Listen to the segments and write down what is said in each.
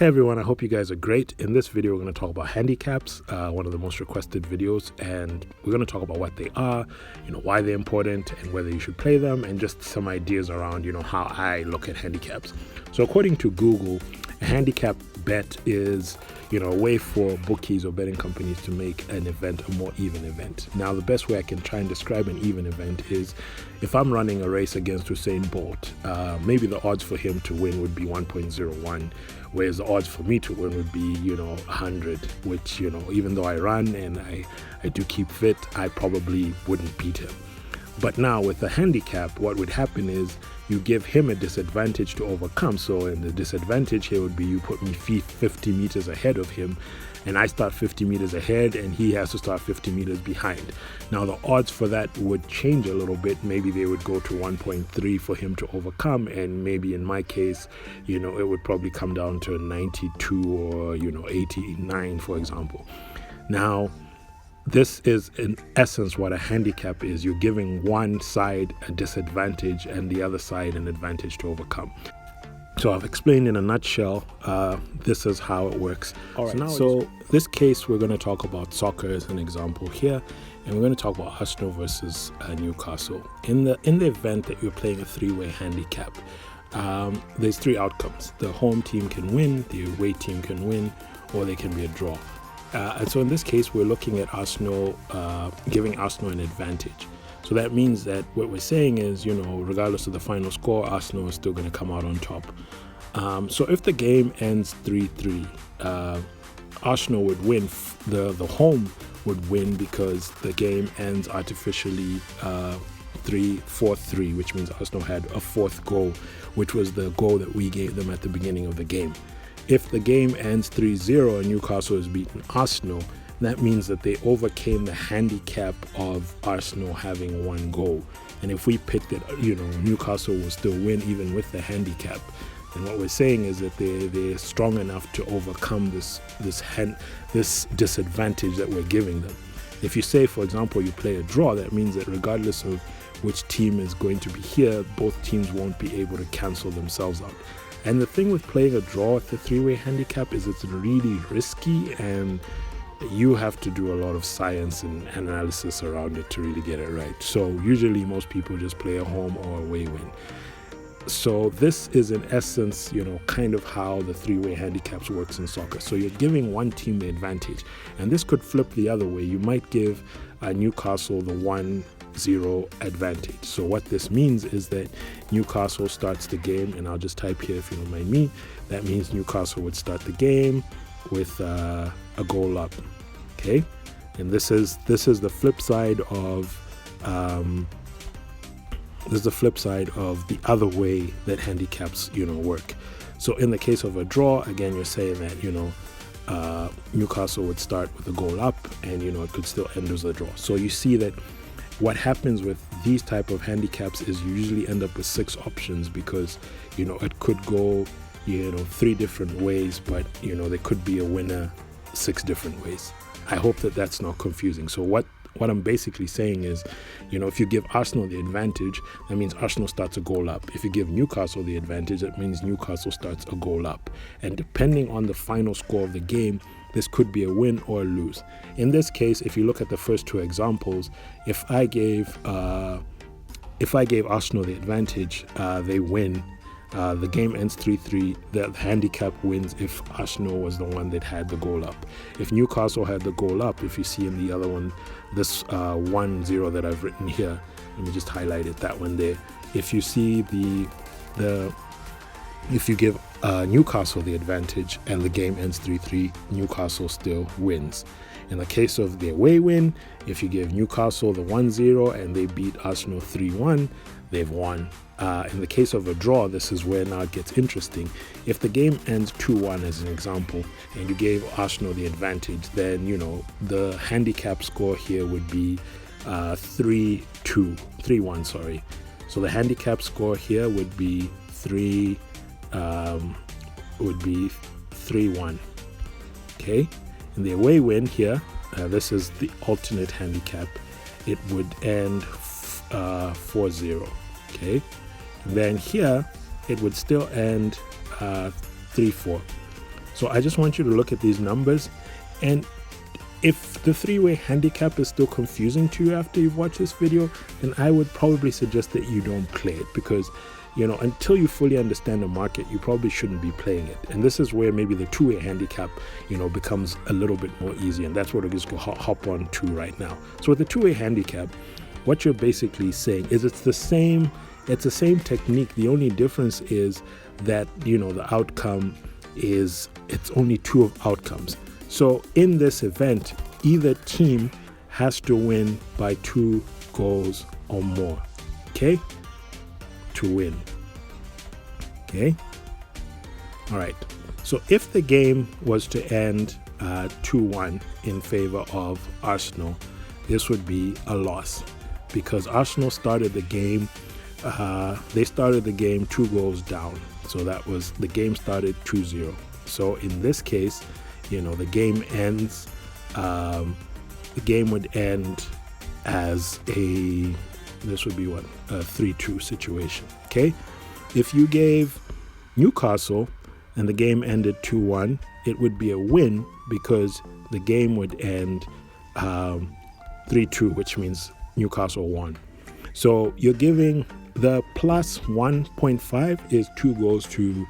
Hey everyone, I hope you guys are great. In this video, we're going to talk about handicaps, one of the most requested videos, and we're going to talk about what they are, why they're important and whether you should play them, and just some ideas around, how I look at handicaps. So according to Google, a handicap bet is, a way for bookies or betting companies to make an event a more even event. Now, the best way I can try and describe an even event is if I'm running a race against Usain Bolt, maybe the odds for him to win would be 1.01, whereas the odds for me to win would be, 100, which, even though I run and I do keep fit, I probably wouldn't beat him. But now with the handicap, what would happen is you give him a disadvantage to overcome. So in the disadvantage here would be you put me 50 meters ahead of him, and I start 50 meters ahead and he has to start 50 meters behind. Now the odds for that would change a little bit. Maybe they would go to 1.3 for him to overcome, and maybe in my case, it would probably come down to 92 or 89, for example. Now this is in essence what a handicap is. You're giving one side a disadvantage and the other side an advantage to overcome. So I've explained in a nutshell, this is how it works. All right, so this case, we're going to talk about soccer as an example here, and we're going to talk about Arsenal versus Newcastle. In the event that you're playing a three-way handicap, there's three outcomes. The home team can win, the away team can win, or they can be a draw. And so in this case, we're looking at Arsenal, giving Arsenal an advantage. So that means that what we're saying is, regardless of the final score, Arsenal is still going to come out on top. So if the game ends 3-3, Arsenal would win. The home would win because the game ends artificially 4-3, which means Arsenal had a fourth goal, which was the goal that we gave them at the beginning of the game. If the game ends 3-0 and Newcastle has beaten Arsenal, that means that they overcame the handicap of Arsenal having one goal. And if we picked that, Newcastle will still win even with the handicap, then what we're saying is that they're strong enough to overcome this disadvantage that we're giving them. If you say, for example, you play a draw, that means that regardless of which team is going to be here, both teams won't be able to cancel themselves out. And the thing with playing a draw at the three-way handicap is it's really risky, and you have to do a lot of science and analysis around it to really get it right. So usually most people just play a home or away win. So this is in essence, kind of how the three-way handicaps works in soccer. So you're giving one team the advantage, and this could flip the other way. You might give Newcastle the 1-0 advantage. So what this means is that Newcastle starts the game, and I'll just type here if you don't mind me. That means Newcastle would start the game with a goal up. Okay, and this is the flip side of the other way that handicaps work. So in the case of a draw, again, you're saying that Newcastle would start with a goal up, and it could still end as a draw. So you see that what happens with these type of handicaps is you usually end up with 6 options, because it could go 3 different ways, but there could be a winner 6 different ways. I hope that that's not confusing. So what I'm basically saying is, if you give Arsenal the advantage, that means Arsenal starts a goal up. If you give Newcastle the advantage, that means Newcastle starts a goal up. And depending on the final score of the game, this could be a win or a lose. In this case, if you look at the first 2 examples, if I gave Arsenal the advantage, they win. The game ends 3-3. The handicap wins if Arsenal was the one that had the goal up. If Newcastle had the goal up, if you see in the other one, this 1-0 that I've written here, let me just highlight it, that one there. If you see if you give Newcastle the advantage and the game ends 3-3, Newcastle still wins. In the case of the away win, if you give Newcastle the 1-0 and they beat Arsenal 3-1, they've won. In the case of a draw, this is where now it gets interesting. If the game ends 2-1 as an example, and you gave Arsenal the advantage, then the handicap score here would be 3-1, sorry. So the handicap score here would be 3-1. Okay. In the away win here, this is the alternate handicap. It would end 4-0. Okay. And then here, it would still end 3-4. So I just want you to look at these numbers, and if the three-way handicap is still confusing to you after you've watched this video, then I would probably suggest that you don't play it, because until you fully understand the market, you probably shouldn't be playing it. And this is where maybe the two-way handicap becomes a little bit more easy, and that's what we're just going to hop on to right now. So with the two-way handicap, what you're basically saying is it's the same technique. The only difference is that the outcome is, it's only two outcomes. So in this event, either team has to win by 2 goals or more, okay, to win. Okay, all right. So if the game was to end 2-1 in favor of Arsenal, this would be a loss, because Arsenal started the game. They started the game 2 goals down. So that was, the game started 2-0. So in this case, the game ends. The game would end as this would be what, a 3-2 situation. Okay, if you gave Newcastle and the game ended 2-1, it would be a win, because the game would end 3-2, which means Newcastle won. So you're giving the plus 1.5 is 2 goals to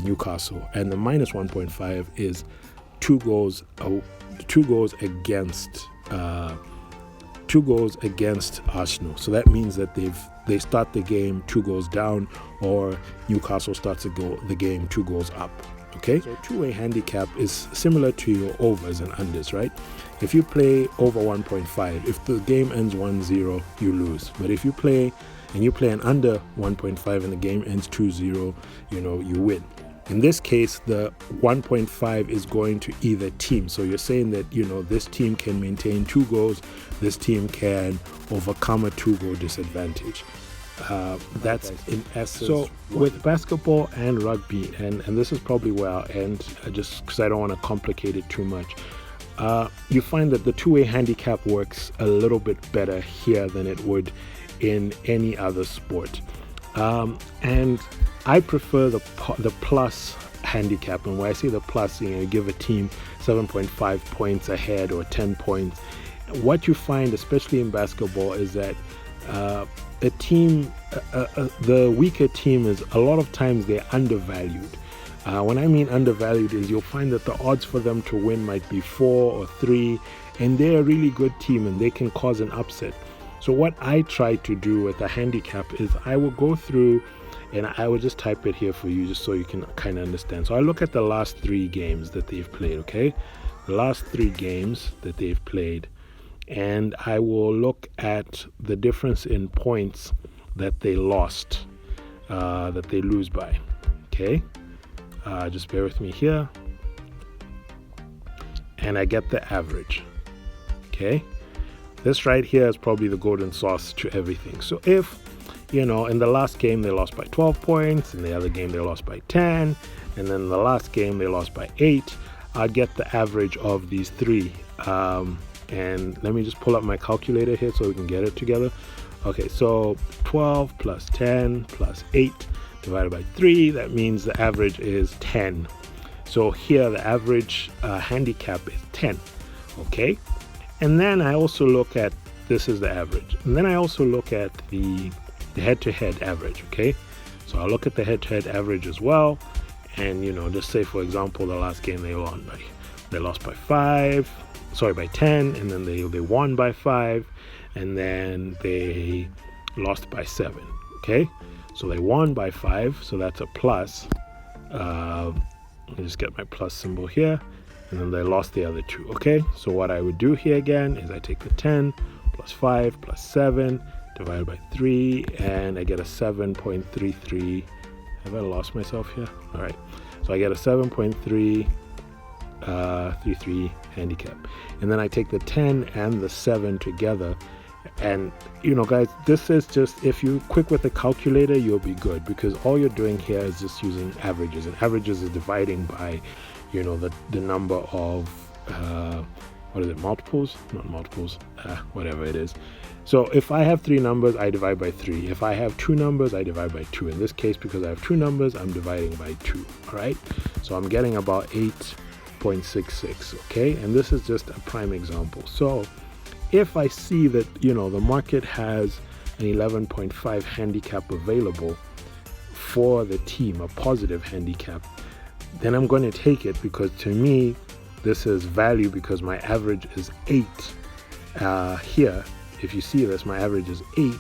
Newcastle, and the minus 1.5 is 2 goals against Arsenal. So that means that they start the game 2 goals down, or Newcastle starts the game 2 goals up. Okay, so two-way handicap is similar to your overs and unders, right? If you play over 1.5, if the game ends 1-0, you lose. But if you play an under 1.5 and the game ends 2-0, you win. In this case, the 1.5 is going to either team. So you're saying that, this team can maintain 2 goals, this team can overcome a 2-goal disadvantage. That's in essence. So with basketball and rugby, and this is probably where I'll end, just because I don't want to complicate it too much, you find that the two-way handicap works a little bit better here than it would in any other sport. And I prefer the plus handicap. And when I say the plus, you give a team 7.5 points ahead or 10 points. What you find, especially in basketball, is that the weaker team is, a lot of times, they're undervalued. When I mean undervalued is, you'll find that the odds for them to win might be 4 or 3, and they're a really good team and they can cause an upset. So what I try to do with the handicap is I will go through and I will just type it here for you, just so you can kind of understand. So I look at the last 3 games that they've played, okay? The last 3 games that they've played, and I will look at the difference in points that they lost, that they lose by, okay? Just bear with me here. And I get the average, okay? This right here is probably the golden sauce to everything. So if, in the last game they lost by 12 points, in the other game they lost by 10, and then the last game they lost by 8, I'd get the average of these 3. And let me just pull up my calculator here so we can get it together. Okay, so 12 plus 10 plus 8 divided by 3, that means the average is 10. So here the average handicap is 10, okay? And then I also look at, this is the average, and then I also look at the head-to-head average, okay? So I'll look at the head-to-head average as well, and just say, for example, the last game they lost by 10, and then they won by 5, and then they lost by 7, okay? So they won by 5, so that's a plus. Let me just get my plus symbol here. And then they lost the other 2, okay? So what I would do here again is I take the 10 plus 5 plus 7 divided by 3, and I get a 7.33. Have I lost myself here? All right. So I get a 7.33 handicap. And then I take the 10 and the 7 together. And, guys, this is just, if you're quick with the calculator, you'll be good, because all you're doing here is just using averages. And averages is dividing by, the number of, what is it, multiples, not multiples, whatever it is. So if I have 3 numbers, I divide by 3. If I have 2 numbers, I divide by 2. In this case, because I have 2 numbers, I'm dividing by 2. All right, so I'm getting about 8.66. okay, and this is just a prime example. So if I see that, you know, the market has an 11.5 handicap available for the team, a positive handicap, then I'm going to take it, because to me this is value, because my average is 8. Here, if you see this, my average is 8,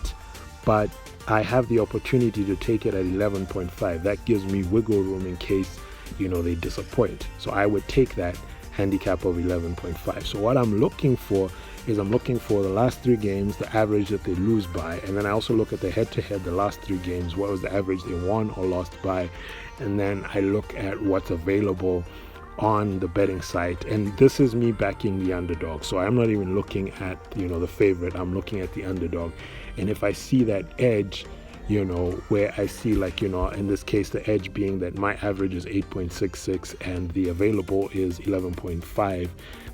but I have the opportunity to take it at 11.5. That gives me wiggle room in case, you know, they disappoint. So I would take that handicap of 11.5. So what I'm looking for is, I'm looking for the last 3 games, the average that they lose by, and then I also look at the head-to-head, the last 3 games, what was the average they won or lost by, and then I look at what's available on the betting site. And this is me backing the underdog, so I'm not even looking at, you know, the favorite. I'm looking at the underdog, and if I see that edge, you know, where I see, like, you know, in this case, the edge being that my average is 8.66 and the available is 11.5,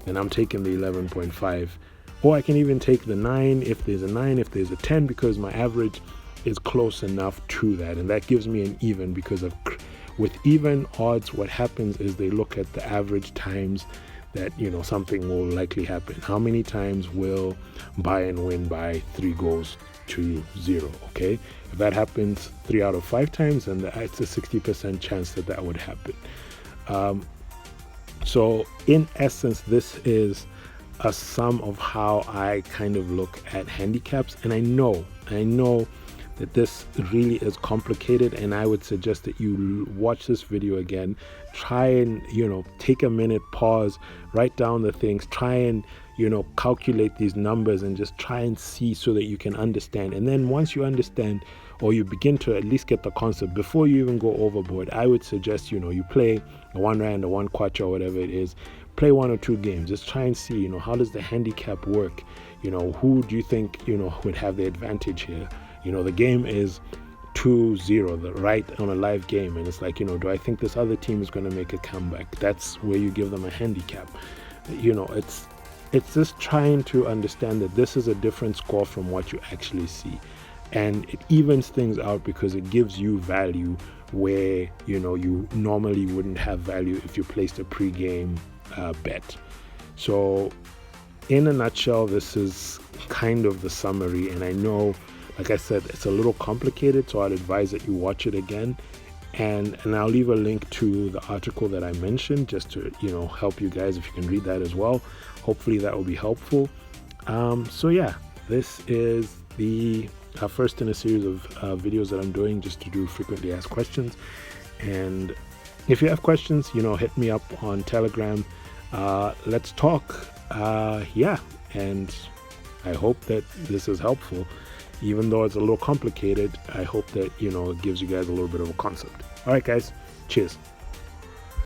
then I'm taking the 11.5. Or I can even take the 9 if there's a 9, if there's a 10, because my average is close enough to that, and that gives me an even. Because of, with even odds, what happens is they look at the average times that, you know, something will likely happen. How many times will buy and win by 3 goals to 0? Okay, if that happens 3 out of 5 times, then it's a 60% chance that that would happen. So in essence, this is a sum of how I kind of look at handicaps, and I know that this really is complicated, and I would suggest that you watch this video again, try and, you know, take a minute, pause, write down the things, try and, you know, calculate these numbers, and just try and see so that you can understand. And then once you understand, or you begin to at least get the concept, before you even go overboard, I would suggest, you know, you play a 1 rand, a 1 kwacha, whatever it is, play 1 or 2 games, just try and see, you know, how does the handicap work, you know, who do you think, you know, would have the advantage here. You know, the game is 2-0, right, on a live game, and it's like, you know, do I think this other team is going to make a comeback? That's where you give them a handicap. You know, it's just trying to understand that this is a different score from what you actually see, and it evens things out because it gives you value where, you know, you normally wouldn't have value if you placed a pre-game bet. So in a nutshell, this is kind of the summary, and I know, like I said, it's a little complicated, so I'd advise that you watch it again, and I'll leave a link to the article that I mentioned, just to, you know, help you guys if you can read that as well. Hopefully that will be helpful. So yeah, this is the first in a series of videos that I'm doing, just to do frequently asked questions. And if you have questions, you know, hit me up on Telegram. Let's talk. Yeah, and I hope that this is helpful. Even though it's a little complicated, I hope that, you know, it gives you guys a little bit of a concept. All right, guys, cheers.